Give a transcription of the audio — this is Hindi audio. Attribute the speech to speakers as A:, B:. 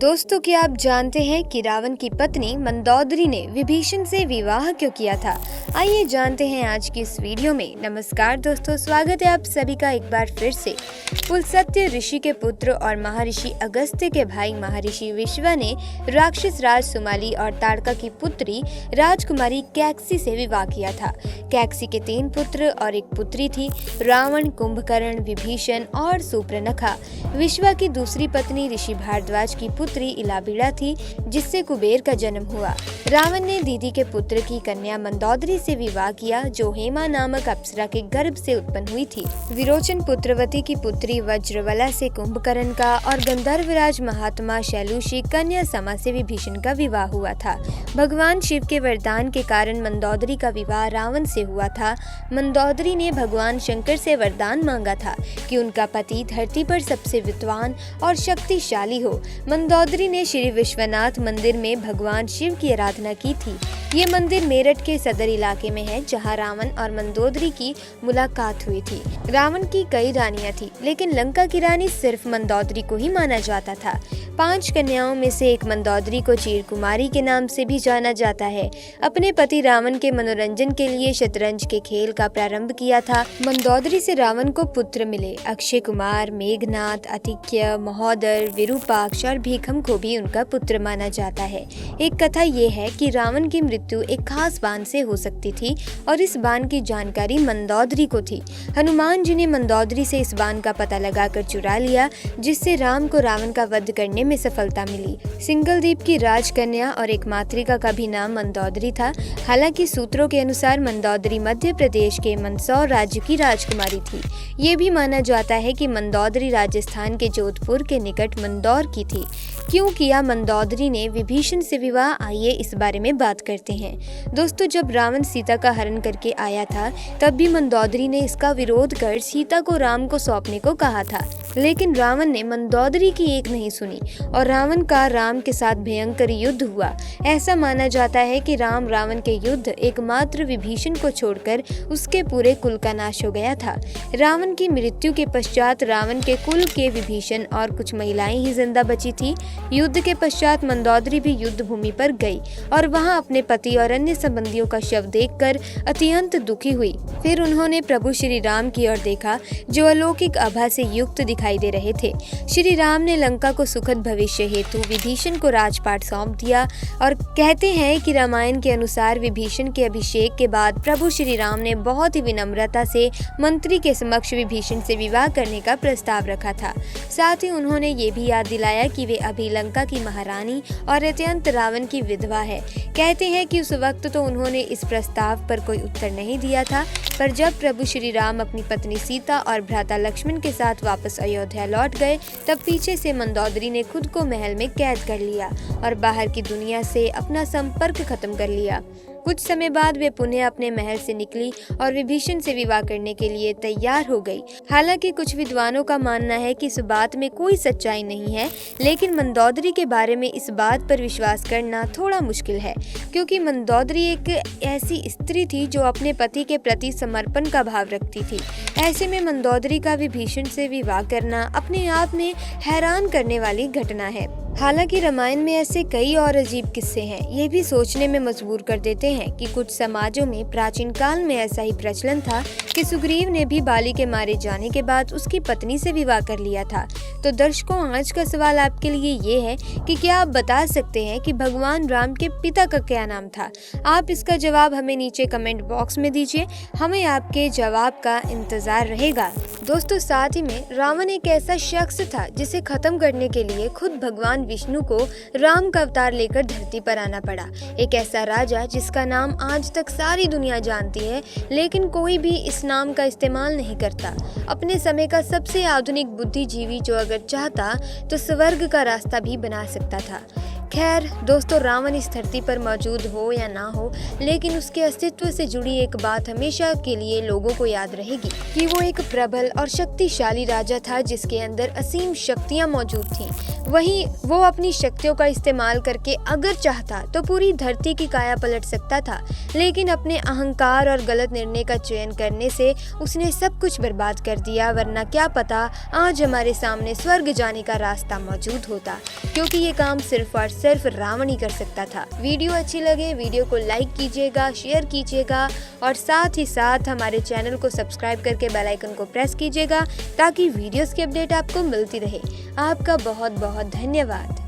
A: दोस्तों, क्या आप जानते हैं कि रावण की पत्नी मंदोदरी ने विभीषण से विवाह क्यों किया था? आइए जानते हैं आज की इस वीडियो में। नमस्कार दोस्तों, स्वागत है आप सभी का एक बार फिर से। पुलस्त्य ऋषि के पुत्र और महर्षि अगस्त्य के भाई महर्षि विश्वा ने राक्षस राज सुमाली और ताड़का की पुत्री राजकुमारी कैकसी से विवाह किया था। कैकसी के 3 पुत्र और 1 पुत्री थी, रावण, कुंभकर्ण, विभीषण और सूर्पनखा। विश्वा की दूसरी पत्नी ऋषि भारद्वाज की पुत्री इलाबीड़ा थी, जिससे कुबेर का जन्म हुआ। रावण ने दीदी के पुत्र की कन्या मंदोदरी से विवाह किया, जो हेमा नामक अप्सरा के गर्भ से उत्पन्न हुई थी। विरोचन पुत्रवती की पुत्री वज्रवला से कुंभकर्ण का और गंधर्वराज महात्मा शैलूषी कन्या समा से विभीषण का विवाह हुआ था। भगवान शिव के वरदान के कारण मंदोदरी का विवाह रावण से हुआ था। मंदोदरी ने भगवान शंकर से वरदान मांगा था कि उनका पति धरती पर सबसे विद्वान और शक्तिशाली हो। मंदोदरी ने श्री विश्वनाथ मंदिर में भगवान शिव की आराधना की थी। ये मंदिर मेरठ के सदर इलाके में है, जहां रावण और मंदोदरी की मुलाकात हुई थी। रावण की कई रानियां थी, लेकिन लंका की रानी सिर्फ मंदोदरी को ही माना जाता था। 5 कन्याओं में से एक मंदोदरी को चीरकुमारी के नाम से भी जाना जाता है। अपने पति रावण के मनोरंजन के लिए शतरंज के खेल का प्रारंभ किया था। मंदोदरी से रावण को पुत्र मिले। अक्षय कुमार, मेघनाथ, अतिक्य, महोदर, विरूपाक्ष और भीखम को भी उनका पुत्र माना जाता है। एक कथा ये है कि रावण की मृत्यु एक खास बाण से हो सकती थी और इस बाण की जानकारी मंदोदरी को थी। हनुमान जी ने मंदोदरी से इस बाण का पता लगाकर चुरा लिया, जिससे राम को रावण का वध करने में सफलता मिली। सिंगलदीप की राजकन्या और एक मातृका का भी नाम मंदोदरी था। हालांकि सूत्रों के अनुसार मंदोदरी मध्य प्रदेश के मंदसौर राज्य की राजकुमारी थी। ये भी माना जाता है कि मंदोदरी राजस्थान के जोधपुर के निकट मंदौर की थी। क्यों किया मंदोदरी ने विभीषण से विवाह? आइए इस बारे में बात करते हैं। दोस्तों, जब रावण सीता का हरण करके आया था, तब भी मंदोदरी ने इसका विरोध कर सीता को राम को सौंपने को कहा था, लेकिन रावण ने मंदोदरी की एक नहीं सुनी और रावण का राम के साथ भयंकर युद्ध हुआ। ऐसा माना जाता है कि राम रावण के युद्ध एकमात्र विभीषण को छोड़कर उसके पूरे कुल का नाश हो गया था। रावण की मृत्यु के पश्चात रावण के कुल के विभीषण और कुछ महिलाएं ही जिंदा बची थी। युद्ध के पश्चात मंदोदरी भी युद्ध भूमि पर गई और वहां अपने पति और अन्य संबंधियों का शव देखकर अत्यंत दुखी हुई। फिर उन्होंने प्रभु श्री राम की ओर देखा, जो अलौकिक आभा से युक्त दिखाई दे रहे थे। श्री राम ने लंका को सुखद भविष्य हेतु विभीषण को राजपाट सौंप दिया और कहते हैं कि रामायण के अनुसार विभीषण के अभिषेक के बाद प्रभु श्री राम ने बहुत ही विनम्रता से मंत्री के समक्ष विभीषण से विवाह करने का प्रस्ताव रखा था। साथ ही उन्होंने ये भी याद दिलाया कि वे अभी लंका की महारानी और अत्यंत रावण की विधवा है। कहते हैं कि उस वक्त तो उन्होंने इस प्रस्ताव पर कोई उत्तर नहीं दिया था, पर जब प्रभु श्री राम अपनी पत्नी सीता और भ्राता लक्ष्मण के साथ वापस अयोध्या लौट गए, तब पीछे से मंदोदरी ने खुद को महल में कैद कर लिया और बाहर की दुनिया से अपना संपर्क खत्म कर लिया। कुछ समय बाद वे पुनः अपने महल से निकली और विभीषण से विवाह करने के लिए तैयार हो गई। हालांकि कुछ विद्वानों का मानना है कि इस बात में कोई सच्चाई नहीं है, लेकिन मंदोदरी के बारे में इस बात पर विश्वास करना थोड़ा मुश्किल है, क्योंकि मंदोदरी एक ऐसी स्त्री थी जो अपने पति के प्रति समर्पण का भाव रखती थी। ऐसे में मंदोदरी का विभीषण से विवाह करना अपने आप में हैरान करने वाली घटना है। हालांकि रामायण में ऐसे कई और अजीब किस्से हैं। ये भी सोचने में मजबूर कर देते हैं कि कुछ समाजों में प्राचीन काल में ऐसा ही प्रचलन था कि सुग्रीव ने भी बाली के मारे जाने के बाद उसकी पत्नी से विवाह कर लिया था। तो दर्शकों, आज का सवाल आपके लिए ये है कि क्या आप बता सकते हैं कि भगवान राम के पिता का क्या नाम था? आप इसका जवाब हमें नीचे कमेंट बॉक्स में दीजिए, हमें आपके जवाब का इंतजार रहेगा। दोस्तों, साथ ही में रावण एक ऐसा शख्स था जिसे खत्म करने के लिए खुद भगवान विष्णु को राम का अवतार लेकर धरती पर आना पड़ा। एक ऐसा राजा जिसका नाम आज तक सारी दुनिया जानती है, लेकिन कोई भी इस नाम का इस्तेमाल नहीं करता। अपने समय का सबसे आधुनिक बुद्धिजीवी जो अगर चाहता तो स्वर्ग का रास्ता भी बना सकता था। खैर दोस्तों, रावण इस धरती पर मौजूद हो या ना हो, लेकिन उसके अस्तित्व से जुड़ी एक बात हमेशा के लिए लोगों को याद रहेगी कि वो एक प्रबल और शक्तिशाली राजा था जिसके अंदर असीम शक्तियां मौजूद थीं। वहीं वो अपनी शक्तियों का इस्तेमाल करके अगर चाहता तो पूरी धरती की काया पलट सकता था, लेकिन अपने अहंकार और गलत निर्णय का चयन करने से उसने सब कुछ बर्बाद कर दिया। वरना क्या पता आज हमारे सामने स्वर्ग जाने का रास्ता मौजूद होता, क्योंकि ये काम सिर्फ और सिर्फ रावण ही कर सकता था। वीडियो अच्छी लगे वीडियो को लाइक कीजिएगा, शेयर कीजिएगा और साथ ही साथ हमारे चैनल को सब्सक्राइब करके बेल आइकन को प्रेस कीजिएगा ताकि वीडियोस की अपडेट आपको मिलती रहे। आपका बहुत बहुत धन्यवाद।